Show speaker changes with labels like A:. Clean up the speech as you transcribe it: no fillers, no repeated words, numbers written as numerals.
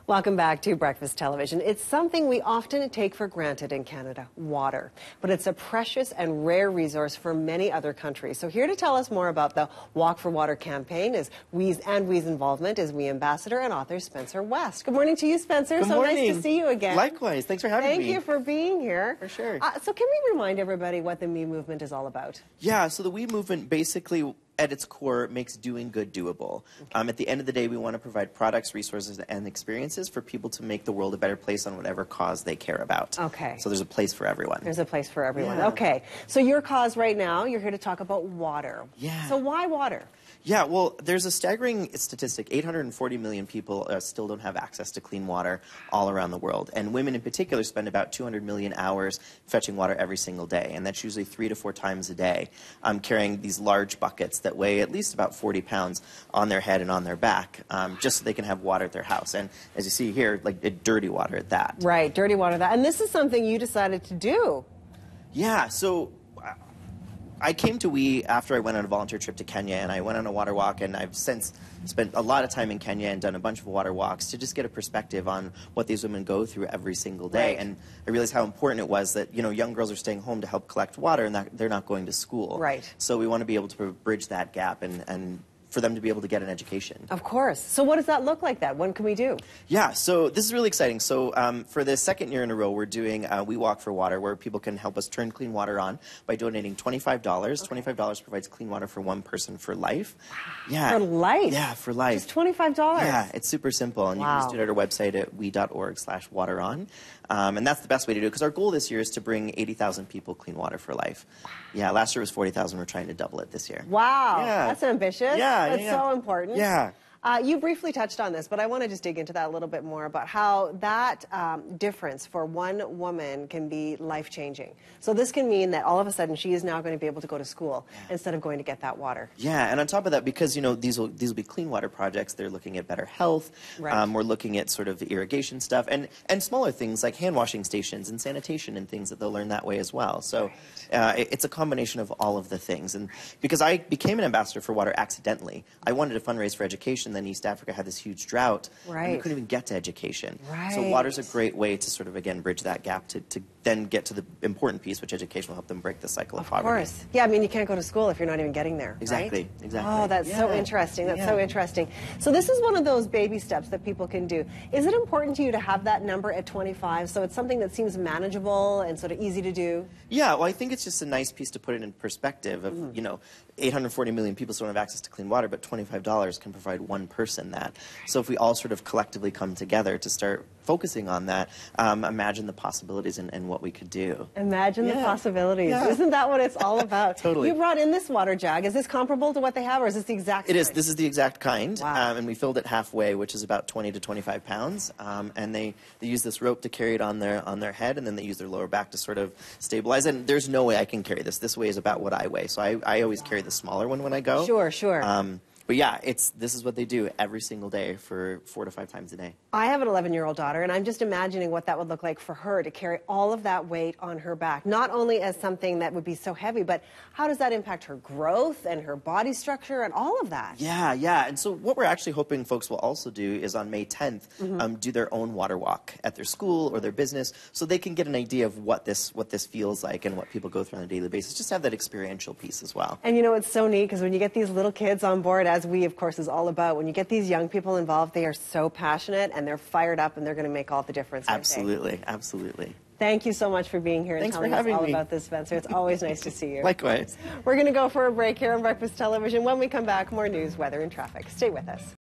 A: Welcome back to Breakfast Television. It's something we often take for granted in Canada, water. But it's a precious and rare resource for many other countries. So here to tell us more about the Walk for Water campaign is We's involvement is We Ambassador and author Spencer West. Good morning to you, Spencer.
B: Good morning.
A: Nice to see you again.
B: Likewise. Thanks for having me.
A: Thank you for being here.
B: For sure.
A: So can we remind everybody what the Me movement is all about?
B: Yeah, so the We movement basically at its core makes doing good doable. Okay. At the end of the day, we want to provide products, resources, and experiences for people to make the world a better place on whatever cause they care about.
A: Okay.
B: So there's a place for everyone.
A: There's a place for everyone.
B: Yeah.
A: Okay. So your cause right now, you're here to talk about water.
B: Yeah.
A: So why water?
B: Yeah, well, there's a staggering statistic. 840 million people still don't have access to clean water all around the world. And women in particular spend about 200 million hours fetching water every single day. And that's usually 3 to 4 times a day, carrying these large buckets that weigh at least about 40 pounds on their head and on their back, just so they can have water at their house. And as you see here, like dirty water at that.
A: Right, dirty water at that. And this is something you decided to do.
B: Yeah, so I came to We after I went on a volunteer trip to Kenya, and I went on a water walk, and I've since spent a lot of time in Kenya and done a bunch of water walks to just get a perspective on what these women go through every single day.
A: Right.
B: And I realized how important it was that, you know, young girls are staying home to help collect water, and that they're not going to school.
A: Right.
B: So we want to be able to bridge that gap and for them to be able to get an education.
A: Of course. So what does that look like then? What can we do? Yeah,
B: so this is really exciting. So for the second year in a row, we're doing We Walk for Water, where people can help us turn clean water on by donating $25. Okay. $25 provides clean water for one person for life.
A: Wow.
B: Yeah.
A: For life?
B: Yeah, for life.
A: Just $25?
B: Yeah, it's super simple. And you can just do it at our website at we.org/wateron. And that's the best way to do it, because our goal this year is to bring 80,000 people clean water for life. Yeah, last year was 40,000. We're trying to double it this year.
A: Wow.
B: Yeah.
A: That's ambitious.
B: Yeah.
A: That's so important.
B: Yeah.
A: You briefly touched on this, but I want to just dig into that a little bit more about how that difference for one woman can be life-changing. So this can mean that all of a sudden she is now going to be able to go to school instead of going to get that water.
B: Yeah, and on top of that, because, you know, these will be clean water projects, they're looking at better health.
A: Right.
B: We're looking at sort of the irrigation stuff and smaller things like hand washing stations and sanitation and things that they'll learn that way as well. So it's a combination of all of the things. And because I became an ambassador for water accidentally, I wanted to fundraise for education. Then East Africa had this huge drought, and we couldn't even get to education.
A: Right.
B: So water's a great way to sort of, again, bridge that gap to then get to the important piece, which education will help them break the cycle of poverty.
A: Of course. Yeah, I mean, you can't go to school if you're not even getting there,
B: Exactly,
A: right?
B: exactly.
A: Oh, that's so interesting. That's so interesting. So this is one of those baby steps that people can do. Is it important to you to have that number at 25, so it's something that seems manageable and sort of easy to do? Yeah,
B: well, I think it's just a nice piece to put it in perspective of, you know, 840 million people still don't have access to clean water, but $25 can provide one person that. So if we all sort of collectively come together to start focusing on that, imagine the possibilities and what we could do.
A: Imagine the possibilities. Yeah. Isn't that what it's all about?
B: Totally.
A: You brought in this water jug. Is this comparable to what they have, or is this the exact kind?
B: It is. This is the exact kind.
A: Wow.
B: And we filled it halfway, which is about 20 to 25 pounds. And they use this rope to carry it on their head, and then they use their lower back to sort of stabilize it. And there's no way I can carry this. This weighs about what I weigh. So I always carry the smaller one when I go.
A: Sure, sure.
B: But yeah, this is what they do every single day for 4 to 5 times a day.
A: I have an 11-year-old daughter, and I'm just imagining what that would look like for her to carry all of that weight on her back. Not only as something that would be so heavy, but how does that impact her growth and her body structure and all of that? Yeah,
B: yeah. And so what we're actually hoping folks will also do is on May 10th, do their own water walk at their school or their business, so they can get an idea of what this feels like and what people go through on a daily basis. Just have that experiential piece as well.
A: And you know, it's so neat because when you get these little kids on board, as We, of course, is all about, when you get these young people involved, they are so passionate and they're fired up and they're going to make all the difference.
B: Absolutely, absolutely.
A: Thank you so much for being here and telling us all about this, Spencer. It's always nice to see you.
B: Likewise.
A: We're going to go for a break here on Breakfast Television. When we come back, more news, weather, and traffic. Stay with us.